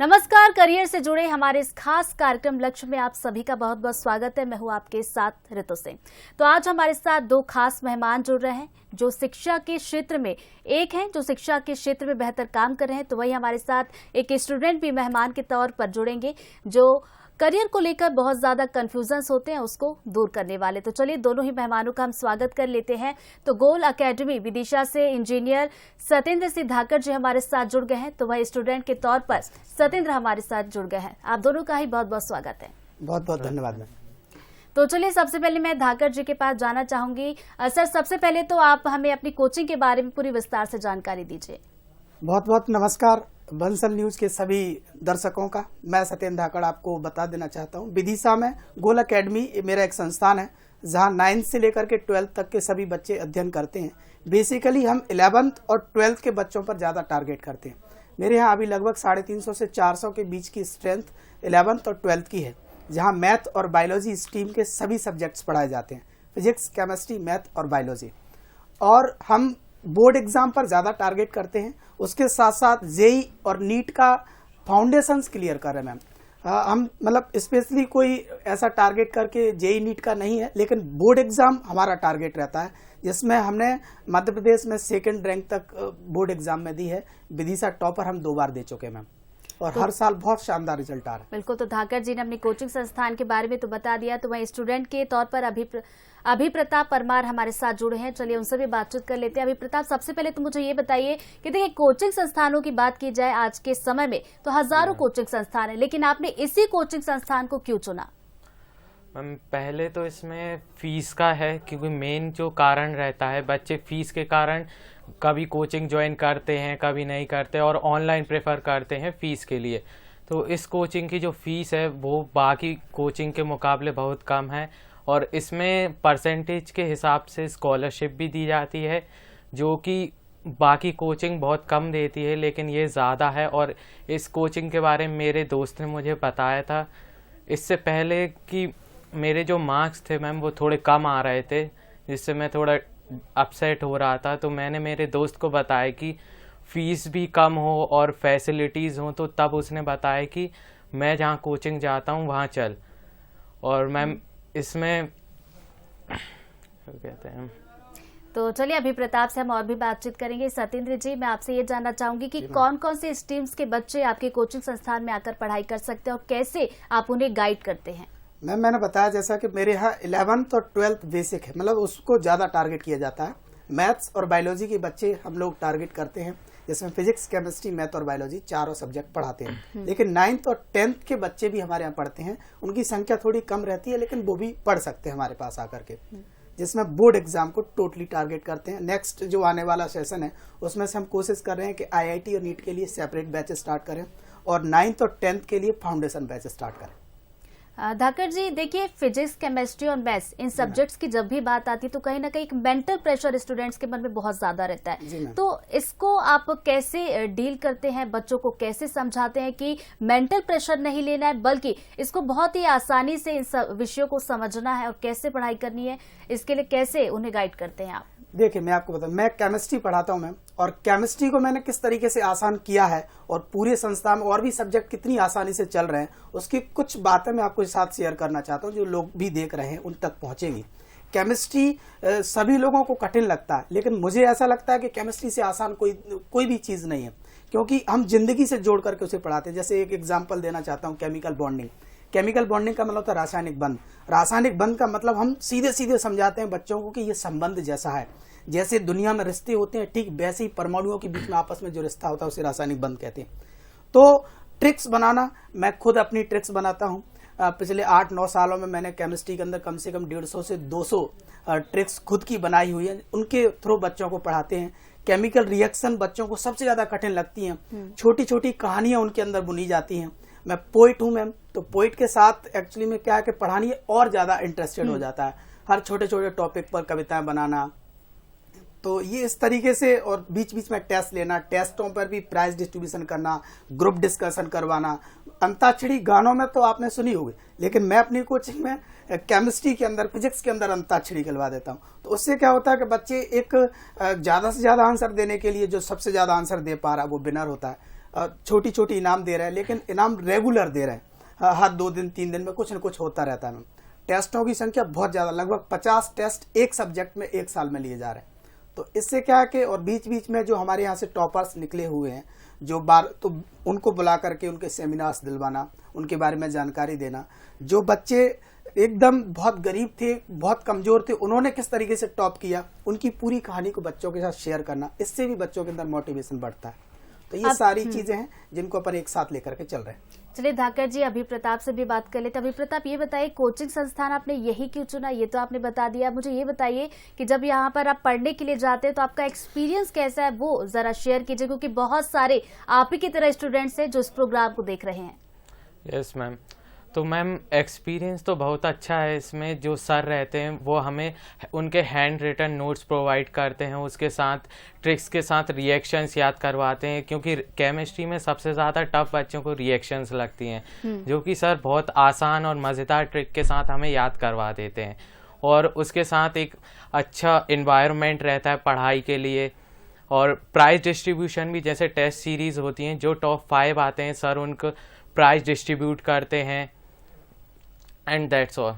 नमस्कार, करियर से जुड़े हमारे इस खास कार्यक्रम लक्ष्य में आप सभी का बहुत बहुत स्वागत है। मैं हूं आपके साथ ऋतु सिंह। तो आज हमारे साथ दो खास मेहमान जुड़ रहे हैं जो शिक्षा के क्षेत्र में, एक हैं जो शिक्षा के क्षेत्र में बेहतर काम कर रहे हैं, तो वही हमारे साथ एक स्टूडेंट भी मेहमान के तौर पर जुड़ेंगे जो करियर को लेकर बहुत ज्यादा कंफ्यूजन्स होते हैं उसको दूर करने वाले। तो चलिए दोनों ही मेहमानों का हम स्वागत कर लेते हैं। तो गोल एकेडमी विदिशा से इंजीनियर सत्येंद्र सिंह धाकड़ जी हमारे साथ जुड़ गए हैं, तो वह स्टूडेंट के तौर पर सत्येंद्र हमारे साथ जुड़ गए हैं। आप दोनों का ही बहुत बहुत स्वागत है। बहुत बहुत धन्यवाद मैम। तो चलिए सबसे पहले मैं धाकड़ जी के पास जाना चाहूंगी। सर, सबसे पहले तो आप हमें अपनी कोचिंग के बारे में पूरी विस्तार से जानकारी दीजिए। बहुत बहुत नमस्कार बंसल न्यूज के सभी दर्शकों का। मैं सत्येंद्र धाकड़ आपको बता देना चाहता हूँ, विदिशा में गोल एकेडमी मेरा एक संस्थान है जहाँ 9th से लेकर के 12th तक के सभी बच्चे अध्ययन करते हैं। बेसिकली हम 11th और 12th के बच्चों पर ज़्यादा टारगेट करते हैं। मेरे यहाँ अभी लगभग 350 से 400 के बीच की स्ट्रेंथ 11th और 12th की है, जहाँ मैथ और बायोलॉजी स्ट्रीम के सभी सब्जेक्ट्स पढ़ाए जाते हैं, फिजिक्स, केमिस्ट्री, मैथ और बायोलॉजी। और हम बोर्ड एग्जाम पर ज़्यादा टारगेट करते हैं, उसके साथ साथ जेई और नीट का फाउंडेशंस क्लियर कर रहे हैं मैम। हम मतलब स्पेशली कोई ऐसा टारगेट करके जेई नीट का नहीं है, लेकिन बोर्ड एग्जाम हमारा टारगेट रहता है, जिसमें हमने मध्य प्रदेश में 2nd रैंक तक बोर्ड एग्जाम में दी है। विदिशा टॉपर हम 2 बार दे चुके हैं मैम, और हर साल बहुत शानदार रिजल्ट आ रहा है। बिल्कुल। तो धाकड़ जी ने अपनी कोचिंग संस्थान के बारे में तो बता दिया, तो वहीं स्टूडेंट के तौर पर अभी प्रताप परमार हमारे साथ जुड़े हैं। चलिए उनसे भी बातचीत कर लेते हैं। अभी प्रताप, सबसे पहले तो मुझे ये बताइए कि देखिए, कोचिंग संस्थानों की बात की जाए आज के समय में तो हजारों कोचिंग संस्थान है, लेकिन आपने इसी कोचिंग संस्थान को क्यों चुना? मैम, पहले तो इसमें फीस का है, क्योंकि मेन जो कारण रहता है, बच्चे फीस के कारण कभी कोचिंग ज्वाइन करते हैं, कभी नहीं करते और ऑनलाइन प्रेफर करते हैं फीस के लिए। तो इस कोचिंग की जो फीस है वो बाकी कोचिंग के मुकाबले बहुत कम है, और इसमें परसेंटेज के हिसाब से स्कॉलरशिप भी दी जाती है, जो कि बाकी कोचिंग बहुत कम देती है, लेकिन ये ज़्यादा है। और इस कोचिंग के बारे में मेरे दोस्त ने मुझे बताया था इससे पहले कि मेरे जो मार्क्स थे मैम वो थोड़े कम आ रहे थे, जिससे मैं थोड़ा अपसेट हो रहा था। तो मैंने मेरे दोस्त को बताया कि फ़ीस भी कम हो और फैसिलिटीज़ हो, तो तब उसने बताया कि मैं जहाँ कोचिंग जाता हूँ वहाँ चल। और मैम इसमें कहते हैं, तो चलिए अभी प्रताप से हम और भी बातचीत करेंगे। सत्येंद्र जी, मैं आपसे ये जानना चाहूंगी कि कौन कौन से स्ट्रीम्स के बच्चे आपके कोचिंग संस्थान में आकर पढ़ाई कर सकते हैं और कैसे आप उन्हें गाइड करते हैं? मैंने बताया जैसा कि मेरे यहाँ 11th और 12th बेसिक है, मतलब उसको ज़्यादा टारगेट किया जाता है। मैथ्स और बायोलॉजी के बच्चे हम लोग टारगेट करते हैं, जिसमें फिजिक्स, केमिस्ट्री, मैथ और बायोलॉजी चारों सब्जेक्ट पढ़ाते हैं। लेकिन 9th और 10th के बच्चे भी हमारे यहाँ पढ़ते हैं। उनकी संख्या थोड़ी कम रहती है, लेकिन वो भी पढ़ सकते हैं हमारे पास आकर के, जिसमें बोर्ड एग्जाम को टोटली टारगेट करते हैं। नेक्स्ट जो आने वाला सेशन है उसमें से हम कोशिश कर रहे हैं कि IIT और नीट के लिए सेपरेट बैच स्टार्ट करें और 9th और 10th के लिए फाउंडेशन बैच स्टार्ट करें। धाकड़ जी, देखिए, फिजिक्स, केमिस्ट्री और मैथ्स इन सब्जेक्ट्स की जब भी बात आती है तो कहीं ना कहीं एक मेंटल प्रेशर स्टूडेंट्स के मन में बहुत ज्यादा रहता है। तो इसको आप कैसे डील करते हैं? बच्चों को कैसे समझाते हैं कि मेंटल प्रेशर नहीं लेना है, बल्कि इसको बहुत ही आसानी से इन विषयों को समझना है और कैसे पढ़ाई करनी है, इसके लिए कैसे उन्हें गाइड करते हैं आप? देखिए, मैं आपको बताऊं, मैं केमिस्ट्री पढ़ाता हूं मैम, और केमिस्ट्री को मैंने किस तरीके से आसान किया है और पूरे संस्थान में और भी सब्जेक्ट कितनी आसानी से चल रहे हैं, उसकी कुछ बातें मैं आपको साथ शेयर करना चाहता हूं, जो लोग भी देख रहे हैं उन तक पहुंचेगी। केमिस्ट्री सभी लोगों को कठिन लगता है, लेकिन मुझे ऐसा लगता है कि केमिस्ट्री से आसान कोई भी चीज़ नहीं है, क्योंकि हम जिंदगी से जोड़ करके उसे पढ़ाते हैं। जैसे एक एग्जाम्पल देना चाहता हूँ, केमिकल बॉन्डिंग। केमिकल बॉन्डिंग का मतलब होता है रासायनिक बंध। रासायनिक बंध का मतलब हम सीधे सीधे समझाते हैं बच्चों को कि ये संबंध जैसा है, जैसे दुनिया में रिश्ते होते हैं, ठीक वैसे ही परमाणुओं के बीच में आपस में जो रिश्ता होता है उसे रासायनिक बंध कहते हैं। तो ट्रिक्स बनाना, मैं खुद अपनी ट्रिक्स बनाता हूँ। पिछले 8-9 सालों में मैंने केमिस्ट्री के अंदर कम से कम 150 से 200 ट्रिक्स खुद की बनाई हुई है, उनके थ्रू बच्चों को पढ़ाते हैं। केमिकल रिएक्शन बच्चों को सबसे ज्यादा कठिन लगती हैं, छोटी छोटी कहानियां उनके अंदर बुनी जाती हैं। मैं पोइट हूँ मैम, तो पोइट के साथ एक्चुअली में क्या है कि पढ़ानी और ज्यादा इंटरेस्टेड हो जाता है, हर छोटे छोटे टॉपिक पर कविताएं बनाना। तो ये इस तरीके से, और बीच बीच में टेस्ट लेना, टेस्टों पर भी प्राइज डिस्ट्रीब्यूशन करना, ग्रुप डिस्कशन करवाना। अंताक्षरी गानों में तो आपने सुनी होगी, लेकिन मैं अपनी कोचिंग में केमिस्ट्री के अंदर, फिजिक्स के अंदर अंताक्षरी खिलवा देता हूँ। तो उससे क्या होता है कि बच्चे एक ज्यादा से ज्यादा आंसर देने के लिए जो सबसे ज्यादा आंसर दे पा रहा है वो विनर होता है। छोटी छोटी इनाम दे रहे हैं, लेकिन इनाम रेगुलर दे रहे हैं। हर 2 दिन 3 दिन में कुछ न कुछ होता रहता है मैम। टेस्टों की संख्या बहुत ज़्यादा, लगभग 50 टेस्ट एक सब्जेक्ट में एक साल में लिए जा रहे हैं। तो इससे क्या है कि और बीच बीच में जो हमारे यहाँ से टॉपर्स निकले हुए हैं जो तो उनको बुला करके उनके सेमिनार्स दिलवाना, उनके बारे में जानकारी देना। जो बच्चे एकदम बहुत गरीब थे, बहुत कमजोर थे, उन्होंने किस तरीके से टॉप किया, उनकी पूरी कहानी को बच्चों के साथ शेयर करना, इससे भी बच्चों के अंदर मोटिवेशन बढ़ता है। तो ये सारी चीजें हैं जिनको अपन एक साथ लेकर के चल रहे हैं। चलिए धाकर जी, अभी प्रताप से भी बात कर लेते। अभी प्रताप, ये बताइए कोचिंग संस्थान आपने यही क्यों चुना? ये तो आपने बता दिया, मुझे ये बताइए कि जब यहाँ पर आप पढ़ने के लिए जाते हैं तो आपका एक्सपीरियंस कैसा है, वो जरा शेयर कीजिए, क्योंकि बहुत सारे आप ही की तरह स्टूडेंट्स हैं जो इस प्रोग्राम को देख रहे हैं। यस मैम, तो मैम एक्सपीरियंस तो बहुत अच्छा है इसमें। जो सर रहते हैं वो हमें उनके हैंड रिटन नोट्स प्रोवाइड करते हैं, उसके साथ ट्रिक्स के साथ रिएक्शंस याद करवाते हैं, क्योंकि केमिस्ट्री में सबसे ज़्यादा टफ बच्चों को रिएक्शंस लगती हैं, जो कि सर बहुत आसान और मज़ेदार ट्रिक के साथ हमें याद करवा देते हैं। और उसके साथ एक अच्छा इन्वायरमेंट रहता है पढ़ाई के लिए। और प्राइज डिस्ट्रीब्यूशन भी, जैसे टेस्ट सीरीज़ होती हैं, जो टॉप 5 आते हैं सर उनको प्राइज डिस्ट्रीब्यूट करते हैं। And that's all.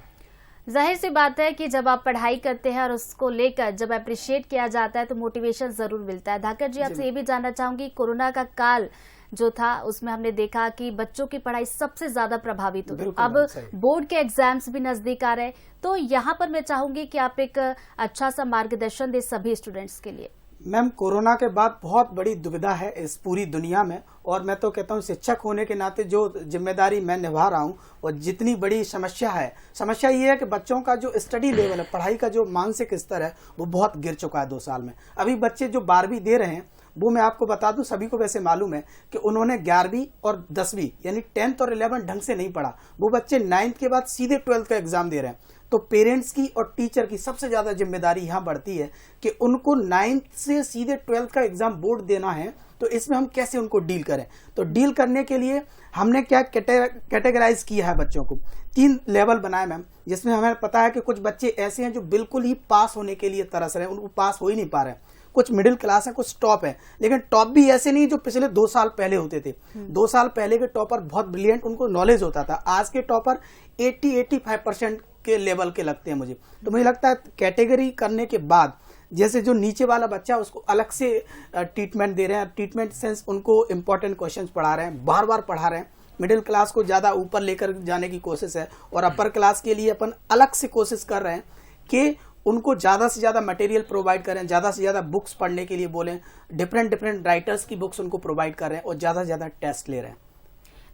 जाहिर सी बात है कि जब आप पढ़ाई करते हैं और उसको लेकर जब अप्रिशिएट किया जाता है तो मोटिवेशन जरूर मिलता है। धाकर जी, आपसे ये भी जानना चाहूंगी, कोरोना का काल जो था उसमें हमने देखा कि बच्चों की पढ़ाई सबसे ज्यादा प्रभावित हुई। अब बोर्ड के एग्जाम्स भी नजदीक आ रहे हैं, तो यहाँ पर मैं चाहूंगी कि आप एक अच्छा सा मार्गदर्शन दे सभी स्टूडेंट्स के लिए। मैम, कोरोना के बाद बहुत बड़ी दुविधा है इस पूरी दुनिया में, और मैं तो कहता हूँ शिक्षक होने के नाते जो जिम्मेदारी मैं निभा रहा हूँ और जितनी बड़ी समस्या ये है कि बच्चों का जो स्टडी लेवल है, पढ़ाई का जो मानसिक स्तर है, वो बहुत गिर चुका है 2 साल में। अभी बच्चे जो 12वीं दे रहे हैं, वो मैं आपको बता दूं, सभी को वैसे मालूम है कि उन्होंने 11वीं और 10वीं यानी 10th और 11th ढंग से नहीं पढ़ा। वो बच्चे 9th के बाद सीधे 12th का एग्जाम दे रहे हैं। तो पेरेंट्स की और टीचर की सबसे ज्यादा जिम्मेदारी यहाँ बढ़ती है कि उनको 9th से सीधे 12th का एग्जाम बोर्ड देना है। तो इसमें हम कैसे उनको डील करें? तो डील करने के लिए हमने क्या कैटेगराइज किया है बच्चों को, 3 लेवल बनाए मैम, जिसमें हमें पता है कि कुछ बच्चे ऐसे हैं जो बिल्कुल ही पास होने के लिए तरस रहे हैं, उनको पास हो ही नहीं पा रहे हैं। कुछ मिडिल क्लास है, कुछ टॉप है, लेकिन टॉप भी ऐसे नहीं जो पिछले 2 साल पहले होते थे। 2 साल पहले के टॉपर बहुत ब्रिलियंट, उनको नॉलेज होता था। आज के टॉपर 80-85% के लेवल के लगते हैं मुझे। तो मुझे लगता है कैटेगरी करने के बाद जैसे जो नीचे वाला बच्चा उसको अलग से ट्रीटमेंट दे रहे हैं, ट्रीटमेंट सेंस उनको इंपॉर्टेंट क्वेश्चंस पढ़ा रहे हैं, बार बार पढ़ा रहे हैं। मिडिल क्लास को ज्यादा ऊपर लेकर जाने की कोशिश है, और अपर क्लास के लिए अपन अलग से कोशिश कर रहे हैं कि उनको ज्यादा से ज्यादा मटेरियल प्रोवाइड करें, ज्यादा से ज्यादा बुक्स पढ़ने के लिए बोलें, डिफरेंट राइटर्स की बुक्स उनको प्रोवाइड कर रहे हैं, और ज्यादा से ज्यादा टेस्ट ले रहे हैं।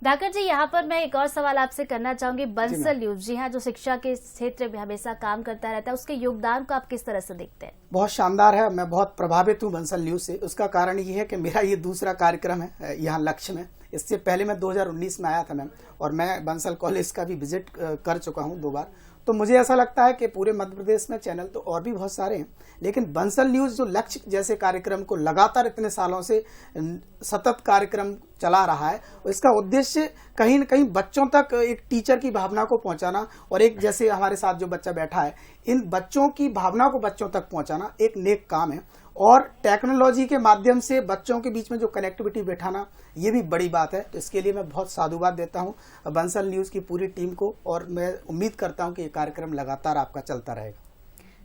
धाकर जी, यहाँ पर मैं एक और सवाल आपसे करना चाहूंगी। बंसल न्यूज, जी हाँ, जो शिक्षा के क्षेत्र में हमेशा काम करता रहता है, उसके योगदान को आप किस तरह से देखते हैं? बहुत शानदार है, मैं बहुत प्रभावित हूँ बंसल न्यूज से। उसका कारण ये है कि मेरा ये दूसरा कार्यक्रम है यहाँ लक्ष्य में। इससे पहले मैं 2019 में आया था मैम, और मैं बंसल कॉलेज का भी विजिट कर चुका हूँ 2 बार। तो मुझे ऐसा लगता है कि पूरे मध्य प्रदेश में चैनल तो और भी बहुत सारे हैं, लेकिन बंसल न्यूज जो लक्ष्य जैसे कार्यक्रम को लगातार इतने सालों से सतत कार्यक्रम चला रहा है, इसका उद्देश्य कहीं न कहीं बच्चों तक एक टीचर की भावना को पहुंचाना, और एक जैसे हमारे साथ जो बच्चा बैठा है, इन बच्चों की भावना को बच्चों तक पहुंचाना एक नेक काम है। और टेक्नोलॉजी के माध्यम से बच्चों के बीच में जो कनेक्टिविटी बैठाना, ये भी बड़ी बात है। तो इसके लिए मैं बहुत साधुवाद देता हूँ बंसल न्यूज की पूरी टीम को, और मैं उम्मीद करता हूँ कि ये कार्यक्रम लगातार आपका चलता रहेगा।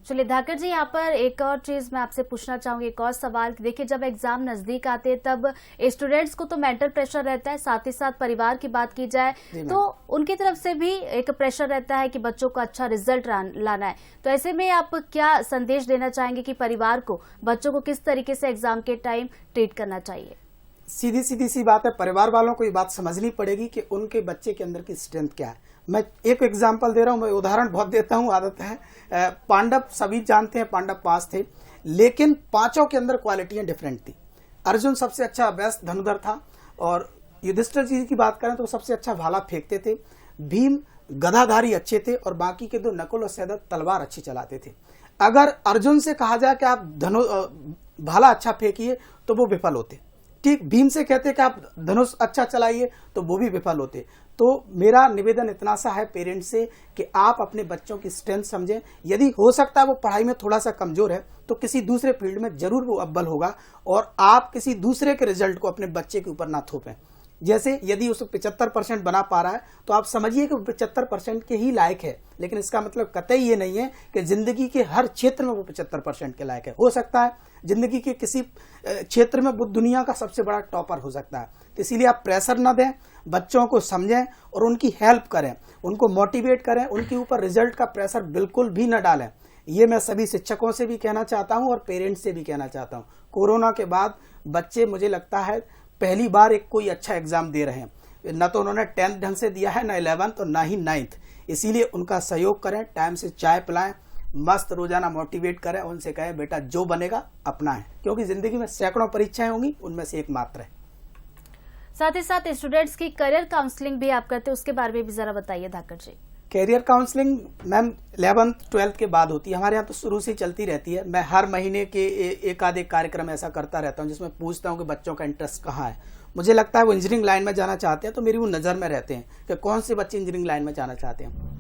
चलिए धाकर जी, यहाँ पर एक और चीज मैं आपसे पूछना चाहूंगी, एक और सवाल। देखिए, जब एग्जाम नजदीक आते हैं तब स्टूडेंट्स को तो मेंटल प्रेशर रहता है, साथ ही साथ परिवार की बात की जाए तो उनकी तरफ से भी एक प्रेशर रहता है कि बच्चों को अच्छा रिजल्ट लाना है। तो ऐसे में आप क्या संदेश देना चाहेंगे कि परिवार को बच्चों को किस तरीके से एग्जाम के टाइम ट्रीट करना चाहिए? सीधी सी बात है, परिवार वालों को ये बात समझनी पड़ेगी कि उनके बच्चे के अंदर की स्ट्रेंथ क्या है। मैं एक एग्जांपल दे रहा हूं, मैं उदाहरण बहुत देता हूं, आदत है। पांडव सभी जानते हैं, पांडव 5 थे, लेकिन 5 के अंदर क्वालिटियां डिफरेंट थी। अर्जुन सबसे अच्छा बेस्ट धनुधर था, और युधिष्ठिर जी की बात करें तो सबसे अच्छा भाला फेंकते थे। भीम गदाधारी अच्छे थे, और बाकी के 2 नकुल और सहदेव तलवार अच्छी चलाते थे। अगर अर्जुन से कहा जाए कि आप भाला अच्छा फेंकिए, तो वो विफल होते। ठीक भीम से कहते कि आप धनुष अच्छा चलाइए तो वो भी विफल होते। तो मेरा निवेदन इतना सा है पेरेंट्स से कि आप अपने बच्चों की स्ट्रेंथ समझें। यदि हो सकता है वो पढ़ाई में थोड़ा सा कमजोर है तो किसी दूसरे फील्ड में जरूर वो अव्वल होगा, और आप किसी दूसरे के रिजल्ट को अपने बच्चे के ऊपर ना थोपें। जैसे यदि उस 75% बना पा रहा है तो आप समझिए कि 75% के ही लायक है, लेकिन इसका मतलब कतई ये नहीं है कि जिंदगी के हर क्षेत्र में वो 75% के लायक है। हो सकता है जिंदगी के किसी क्षेत्र में वो दुनिया का सबसे बड़ा टॉपर हो सकता है। तो इसीलिए आप प्रेशर ना दें, बच्चों को समझें और उनकी हेल्प करें, उनको मोटिवेट करें, उनके ऊपर रिजल्ट का प्रेशर बिल्कुल भी न डालें। ये मैं सभी शिक्षकों से भी कहना चाहता हूं और पेरेंट्स से भी कहना चाहता हूं। कोरोना के बाद बच्चे मुझे लगता है पहली बार एक कोई अच्छा एग्जाम दे रहे हैं। न तो उन्होंने 10th ढंग से दिया है, न 11th और न ही 9th। इसीलिए उनका सहयोग करें, टाइम से चाय पिलाएं, मस्त रोजाना मोटिवेट करें, उनसे कहें बेटा जो बनेगा अपना है, क्योंकि जिंदगी में सैकड़ों परीक्षाएं होंगी, उनमें से एक मात्र है। साथ ही साथ स्टूडेंट्स की करियर काउंसलिंग भी आप करते हैं, उसके बारे में भी जरा बताइए Dhakar ji. Career counselling ma'am 11th 12th के बाद होती है, हमारे यहाँ तो शुरू से चलती रहती है। मैं हर महीने के एक आधे कार्यक्रम ऐसा करता रहता हूँ जिसमें पूछता हूँ कि बच्चों का इंटरेस्ट कहाँ है। मुझे लगता है वो इंजीनियरिंग लाइन में जाना चाहते हैं तो मेरी वो नज़र में रहते हैं कि कौन से बच्चे इंजीनियरिंग लाइन में जाना चाहते हैं।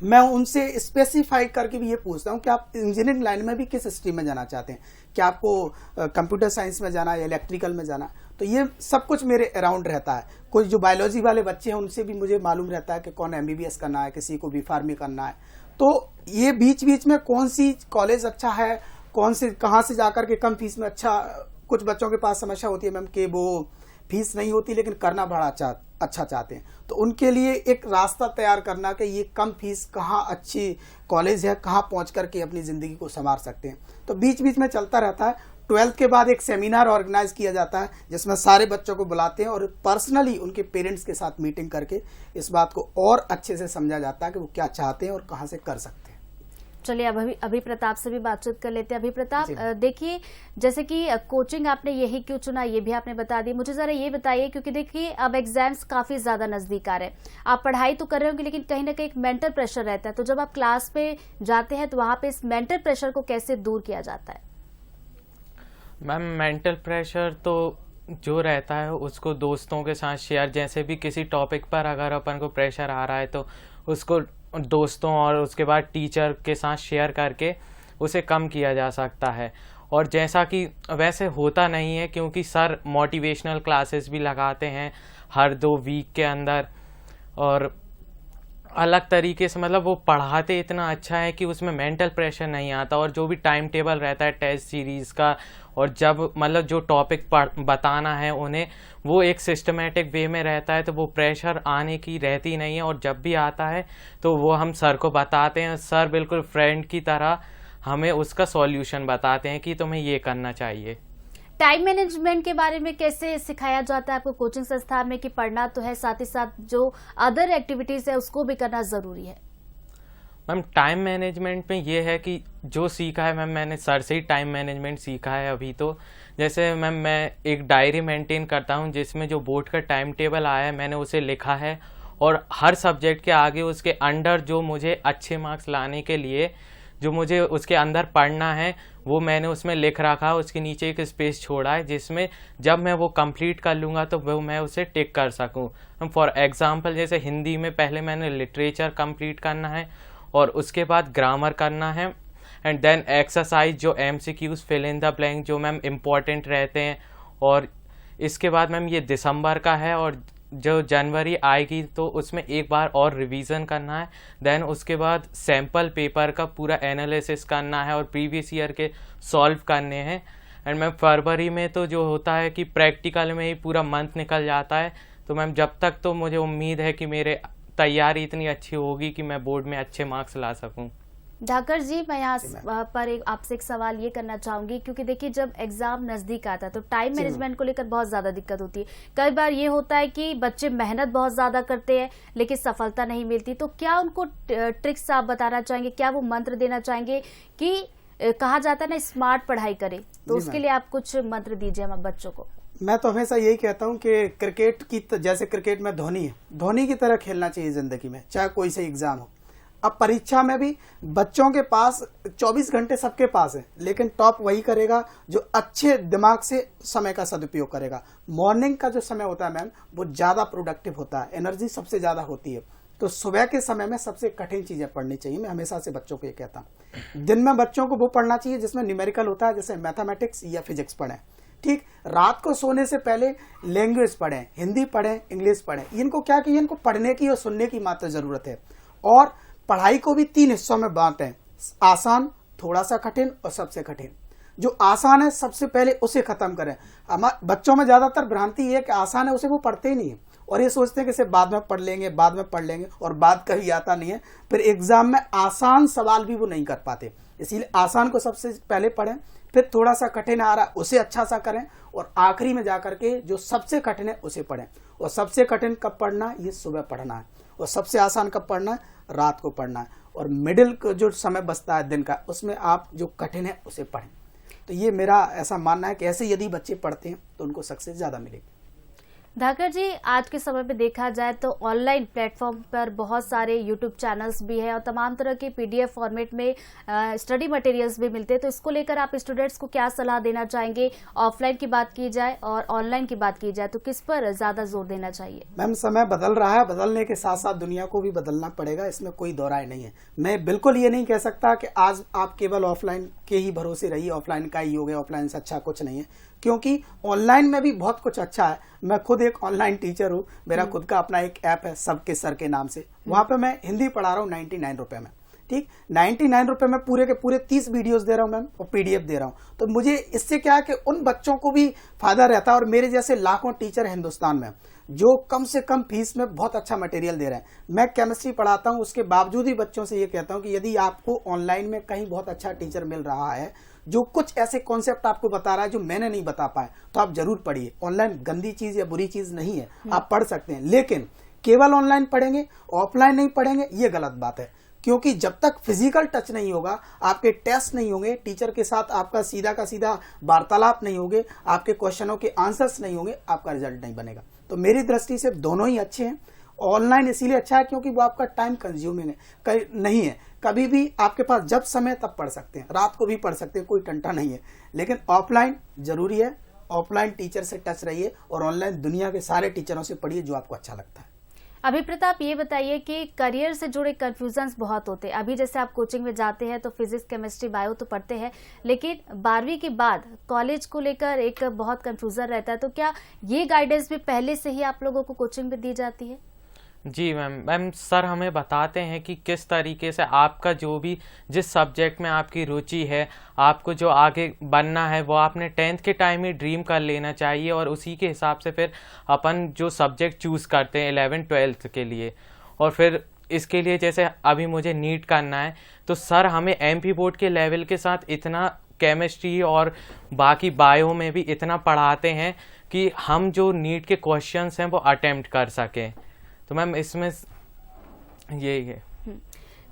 मैं उनसे स्पेसिफाई करके भी ये पूछता हूँ कि आप इंजीनियरिंग लाइन में भी किस स्ट्रीम में जाना चाहते हैं, क्या आपको कंप्यूटर साइंस में जाना है या इलेक्ट्रिकल में जाना। तो ये सब कुछ मेरे अराउंड रहता है। कुछ जो बायोलॉजी वाले बच्चे हैं उनसे भी मुझे मालूम रहता है कि कौन MBBS करना है, किसी को B.Pharm करना है। तो ये बीच बीच में कौन सी कॉलेज अच्छा है, कौन से कहाँ से जाकर के कम फीस में अच्छा। कुछ बच्चों के पास समस्या होती है मैम कि वो फीस नहीं होती लेकिन करना बड़ा अच्छा चाहते हैं, तो उनके लिए एक रास्ता तैयार करना कि ये कम फीस कहाँ अच्छी कॉलेज है, कहाँ पहुँच करके अपनी ज़िंदगी को संवार सकते हैं। तो बीच बीच में चलता रहता है। 12th के बाद एक सेमिनार ऑर्गेनाइज किया जाता है जिसमें सारे बच्चों को बुलाते हैं और पर्सनली उनके पेरेंट्स के साथ मीटिंग करके इस बात को और अच्छे से समझा जाता है कि वो क्या चाहते हैं और कहाँ से कर सकते हैं। चलिए अब अभी प्रताप से भी बातचीत कर लेते हैं। अभी प्रताप, देखिए जैसे कि कोचिंग आपने यही क्यों चुना ये भी आपने बता दी, मुझे जरा ये बताइए, क्योंकि देखिए अब एग्जाम्स काफी ज्यादा नजदीक आ रहे हैं, आप पढ़ाई तो कर रहे होंगे लेकिन कहीं ना कहीं एक मेंटल प्रेशर रहता है, तो जब आप क्लास पे जाते हैं तो वहां पे इस मेंटल प्रेशर को कैसे दूर किया जाता है? मैम मेंटल प्रेशर तो जो रहता है उसको दोस्तों के साथ शेयर, जैसे भी किसी टॉपिक पर अगर अपन को प्रेशर आ रहा है तो उसको दोस्तों और उसके बाद टीचर के साथ शेयर करके उसे कम किया जा सकता है। और जैसा कि वैसे होता नहीं है क्योंकि सर मोटिवेशनल क्लासेस भी लगाते हैं हर 2 वीक के अंदर, और अलग तरीके से मतलब वो पढ़ाते इतना अच्छा है कि उसमें मेंटल प्रेशर नहीं आता। और जो भी टाइम टेबल रहता है टेस्ट सीरीज़ का, और जब मतलब जो टॉपिक बताना है उन्हें वो एक सिस्टमेटिक वे में रहता है, तो वो प्रेशर आने की रहती नहीं है। और जब भी आता है तो वो हम सर को बताते हैं, सर बिल्कुल फ्रेंड की तरह हमें उसका सॉल्यूशन बताते हैं कि तुम्हें ये करना चाहिए। टाइम मैनेजमेंट के बारे में कैसे सिखाया जाता है आपको कोचिंग संस्थान में कि पढ़ना तो है, साथ ही साथ जो अदर एक्टिविटीज है उसको भी करना जरूरी है? मैम टाइम मैनेजमेंट में ये है कि जो सीखा है मैम मैंने सर से ही टाइम मैनेजमेंट सीखा है अभी तो। जैसे मैम मैं एक डायरी मेंटेन करता हूँ जिसमें जो बोर्ड का टाइम टेबल आया है मैंने उसे लिखा है, और हर सब्जेक्ट के आगे उसके अंडर जो मुझे अच्छे मार्क्स लाने के लिए जो मुझे उसके अंदर पढ़ना है वो मैंने उसमें लिख रखा है। उसके नीचे एक स्पेस छोड़ा है जिसमें जब मैं वो कंप्लीट कर लूँगा तो वो मैं उसे टिक कर सकूँ। फॉर एग्जांपल जैसे हिंदी में पहले मैंने लिटरेचर कंप्लीट करना है और उसके बाद ग्रामर करना है, एंड देन एक्सरसाइज जो MCQs fill in the blank जो मैम इम्पॉर्टेंट रहते हैं। और इसके बाद मैम ये दिसंबर का है और जो जनवरी आएगी तो उसमें एक बार और रिवीजन करना है। देन उसके बाद सैम्पल पेपर का पूरा एनालिसिस करना है और प्रीवियस ईयर के सॉल्व करने हैं। एंड मैम फरवरी में तो जो होता है कि प्रैक्टिकल में ही पूरा मंथ निकल जाता है। तो मैम जब तक तो मुझे उम्मीद है कि मेरे तैयारी इतनी अच्छी होगी कि मैं बोर्ड में अच्छे मार्क्स ला सकूं। ढाकर जी, मैं यहाँ पर आपसे एक सवाल ये करना चाहूंगी, क्योंकि देखिए जब एग्जाम नजदीक आता है तो टाइम मैनेजमेंट को लेकर बहुत ज्यादा दिक्कत होती है। कई बार ये होता है कि बच्चे मेहनत बहुत ज्यादा करते हैं लेकिन सफलता नहीं मिलती, तो क्या उनको ट्रिक्स आप बताना चाहेंगे, क्या वो मंत्र देना चाहेंगे कि कहा जाता है ना स्मार्ट पढ़ाई करे, तो उसके लिए आप कुछ मंत्र दीजिए हम बच्चों को। मैं तो हमेशा यही कहता हूँ कि क्रिकेट की जैसे क्रिकेट में धोनी है, धोनी की तरह खेलना चाहिए जिंदगी में, चाहे कोई सा एग्जाम हो। अब परीक्षा में भी बच्चों के पास 24 घंटे सबके पास है, लेकिन टॉप वही करेगा जो अच्छे दिमाग से समय का सदुपयोग करेगा। मॉर्निंग का जो समय होता है मैम, वो ज्यादा प्रोडक्टिव होता है, एनर्जी सबसे ज्यादा होती है। तो सुबह के समय में सबसे कठिन चीजें पढ़नी चाहिए। मैं हमेशा से बच्चों को ये कहता हूँ, दिन में बच्चों को वो पढ़ना चाहिए जिसमें न्यूमेरिकल होता है, जैसे मैथमेटिक्स या फिजिक्स पढ़ें। ठीक, रात को सोने से पहले लैंग्वेज पढ़ें, हिंदी पढ़ें, इंग्लिश पढ़ें। इनको क्या कि इनको पढ़ने की और सुनने की मात्र जरूरत है। और पढ़ाई को भी 3 हिस्सों में बांटें, आसान, थोड़ा सा कठिन और सबसे कठिन। जो आसान है सबसे पहले उसे खत्म करें। बच्चों में ज्यादातर भ्रांति ये है कि आसान है उसे वो पढ़ते ही नहीं है और ये सोचते हैं कि इसे बाद में पढ़ लेंगे, बाद में पढ़ लेंगे, और बाद कभी आता नहीं है। फिर एग्जाम में आसान सवाल भी वो नहीं कर पाते। इसीलिए आसान को सबसे पहले पढ़ें, फिर थोड़ा सा कठिन आ रहा है उसे अच्छा सा करें, और आखिरी में जाकर के जो सबसे कठिन है उसे पढ़ें। और सबसे कठिन कब पढ़ना है? ये सुबह पढ़ना है। और सबसे आसान कब पढ़ना है? रात को पढ़ना है। और मिडिल जो समय बचता है दिन का, उसमें आप जो कठिन है उसे पढ़ें। तो ये मेरा ऐसा मानना है कि ऐसे यदि बच्चे पढ़ते हैं तो उनको सक्सेस ज्यादा मिलेगी। धाकर जी, आज के समय में देखा जाए तो ऑनलाइन प्लेटफॉर्म पर बहुत सारे यूट्यूब चैनल्स भी हैं और तमाम तरह के पीडीएफ फॉर्मेट में स्टडी मटेरियल्स भी मिलते हैं। तो इसको लेकर आप स्टूडेंट्स को क्या सलाह देना चाहेंगे? ऑफलाइन की बात की जाए और ऑनलाइन की बात की जाए तो किस पर ज्यादा जोर देना चाहिए? मैम, समय बदल रहा है, बदलने के साथ साथ दुनिया को भी बदलना पड़ेगा, इसमें कोई दो राय नहीं है। मैं बिल्कुल ये नहीं कह सकता कि आज आप केवल ऑफलाइन के ही भरोसे रहिए, ऑफलाइन का ही हो गया, ऑफलाइन से अच्छा कुछ नहीं है, क्योंकि ऑनलाइन में भी बहुत कुछ अच्छा है। मैं खुद एक ऑनलाइन टीचर हूँ, मेरा खुद का अपना एक ऐप है सबके सर के नाम से। वहां पे मैं हिंदी पढ़ा रहा हूँ 99 रुपए में। ठीक, 99 रुपए में पूरे के पूरे 30 वीडियोस दे रहा हूँ मैम, और पीडीएफ दे रहा हूँ। तो मुझे इससे क्या है कि उन बच्चों को भी फायदा रहता है, और मेरे जैसे लाखों टीचर हिंदुस्तान में जो कम से कम फीस में बहुत अच्छा मटेरियल दे रहे हैं। मैं केमिस्ट्री पढ़ाता हूँ, उसके बावजूद ही बच्चों से ये कहता हूँ कि यदि आपको ऑनलाइन में कहीं बहुत अच्छा टीचर मिल रहा है जो कुछ ऐसे कॉन्सेप्ट आपको बता रहा है जो मैंने नहीं बता पाए, तो आप जरूर पढ़िए। ऑनलाइन गंदी चीज या बुरी चीज नहीं है, आप पढ़ सकते हैं, लेकिन केवल ऑनलाइन पढ़ेंगे, ऑफलाइन नहीं पढ़ेंगे, ये गलत बात है। क्योंकि जब तक फिजिकल टच नहीं होगा, आपके टेस्ट नहीं होंगे, टीचर के साथ आपका सीधा का सीधा वार्तालाप नहीं होंगे, आपके क्वेश्चनों के आंसर्स नहीं होंगे, आपका रिजल्ट नहीं बनेगा। तो मेरी दृष्टि से दोनों ही अच्छे हैं। ऑनलाइन इसीलिए अच्छा है क्योंकि वो आपका टाइम कंज्यूमिंग नहीं है। कभी भी आपके पास जब समय तब पढ़ सकते हैं, रात को भी पढ़ सकते हैं, कोई टंटा नहीं है। लेकिन ऑफलाइन जरूरी है, ऑफलाइन टीचर से टच रहिए, और ऑनलाइन दुनिया के सारे टीचरों से पढ़िए जो आपको अच्छा लगता है। अभी प्रताप, ये बताइए कि करियर से जुड़े कंफ्यूजन्स बहुत होते हैं। अभी जैसे आप कोचिंग में जाते हैं तो फिजिक्स, केमिस्ट्री, बायो तो पढ़ते हैं, लेकिन 12वीं के बाद कॉलेज को लेकर एक बहुत कंफ्यूजन रहता है। तो क्या ये गाइडेंस भी पहले से ही आप लोगों को कोचिंग में दी जाती है? जी मैम, सर हमें बताते हैं कि किस तरीके से आपका जो भी जिस सब्जेक्ट में आपकी रुचि है, आपको जो आगे बनना है वो आपने 10th के टाइम ही ड्रीम कर लेना चाहिए, और उसी के हिसाब से फिर अपन जो सब्जेक्ट चूज़ करते हैं 11th 12th के लिए। और फिर इसके लिए जैसे अभी मुझे नीट करना है, तो सर हमें MP बोर्ड के लेवल के साथ इतना केमिस्ट्री और बाकी बायो में भी इतना पढ़ाते हैं कि हम जो नीट के क्वेश्चंस हैं वो अटेम्प्ट कर सकें। तो मैम इसमें यही है।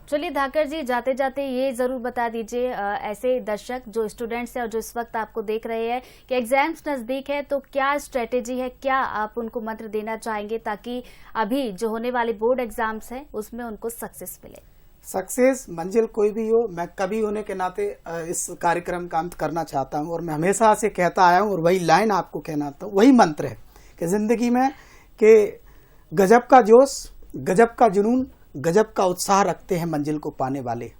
चलिए धाकर जी, जाते जाते ये जरूर बता दीजिए ऐसे दर्शक जो स्टूडेंट्स हैं और जो इस वक्त आपको देख रहे हैं कि एग्जाम्स नजदीक है, तो क्या स्ट्रेटेजी है, क्या आप उनको मंत्र देना चाहेंगे ताकि अभी जो होने वाले बोर्ड एग्जाम्स हैं उसमें उनको सक्सेस मिले? सक्सेस मंजिल कोई भी हो, मैं कभी होने के नाते इस कार्यक्रम का अंत करना चाहता हूँ, और मैं हमेशा से कहता आया हूँ, और वही लाइन आपको कहना था, वही मंत्र है कि जिंदगी में कि गजब का जोश, गजब का जुनून, गजब का उत्साह रखते हैं मंजिल को पाने वाले।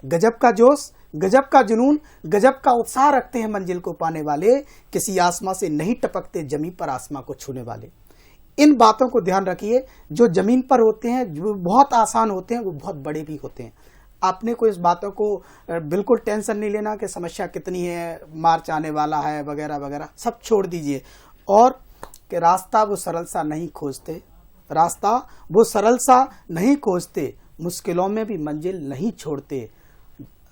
गजब का जोश, गजब का जुनून, गजब का उत्साह रखते हैं मंजिल को पाने वाले, किसी आसमां से नहीं टपकते जमीन पर आसमां को छूने वाले। इन बातों को ध्यान रखिए, जो जमीन पर होते हैं, जो बहुत आसान होते हैं, वो बहुत बड़े भी होते हैं। आपने को इस बातों को बिल्कुल टेंशन नहीं लेना कि समस्या कितनी है, मार्च आने वाला है वगैरह वगैरह, सब छोड़ दीजिए। और कि रास्ता वो सरल सा नहीं खोजते, रास्ता वो सरल सा नहीं खोजते, मुश्किलों में भी मंजिल नहीं छोड़ते।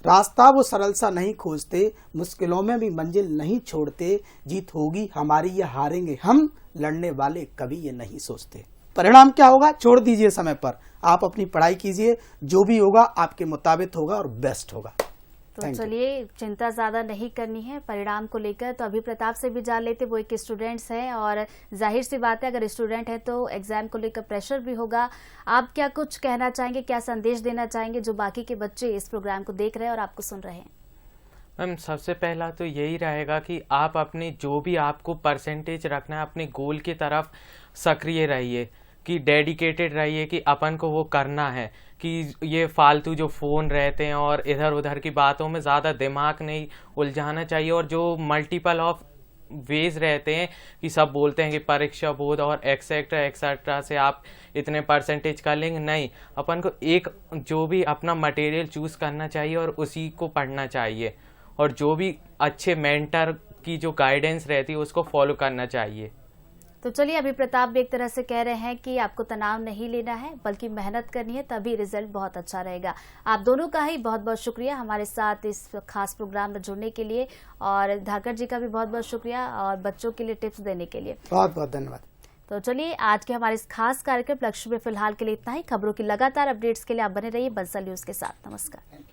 रास्ता वो सरल सा नहीं खोजते, मुश्किलों में भी मंजिल नहीं छोड़ते। जीत होगी हमारी या हारेंगे हम, लड़ने वाले कभी ये नहीं सोचते। परिणाम क्या होगा छोड़ दीजिए समय पर, आप अपनी पढ़ाई कीजिए, जो भी होगा आपके मुताबिक होगा और बेस्ट होगा। तो Thank you. चलिए चिंता ज़्यादा नहीं करनी है परिणाम को लेकर। तो अभी प्रताप से भी जान लेते, वो एक स्टूडेंट्स हैं और जाहिर सी बात है अगर स्टूडेंट है तो एग्जाम को लेकर प्रेशर भी होगा। आप क्या कुछ कहना चाहेंगे, क्या संदेश देना चाहेंगे जो बाकी के बच्चे इस प्रोग्राम को देख रहे हैं और आपको सुन रहे हैं? मैम सबसे पहला तो यही रहेगा कि आप अपने जो भी आपको परसेंटेज रखना है अपने गोल की तरफ सक्रिय रहिए, कि डेडिकेटेड रहिए कि अपन को वो करना है, कि ये फालतू जो फ़ोन रहते हैं और इधर उधर की बातों में ज़्यादा दिमाग नहीं उलझाना चाहिए। और जो मल्टीपल ऑफ वेज रहते हैं कि सब बोलते हैं कि परीक्षा बोर्ड और एक्सेट्रा एक्सेट्रा से आप इतने परसेंटेज कर लेंगे, नहीं, अपन को एक जो भी अपना मटेरियल चूज़ करना चाहिए और उसी को पढ़ना चाहिए, और जो भी अच्छे मेंटर की जो गाइडेंस रहती है उसको फॉलो करना चाहिए। तो चलिए अभी प्रताप भी एक तरह से कह रहे हैं कि आपको तनाव नहीं लेना है बल्कि मेहनत करनी है, तभी रिजल्ट बहुत अच्छा रहेगा। आप दोनों का ही बहुत बहुत शुक्रिया हमारे साथ इस खास प्रोग्राम में जुड़ने के लिए, और धाकड़ जी का भी बहुत बहुत शुक्रिया और बच्चों के लिए टिप्स देने के लिए बहुत बहुत धन्यवाद। तो चलिए आज के हमारे इस खास कार्यक्रम लक्ष्य में फिलहाल के लिए इतना ही। खबरों की लगातार अपडेट्स के लिए आप बने रहिए बंसल न्यूज के साथ। नमस्कार।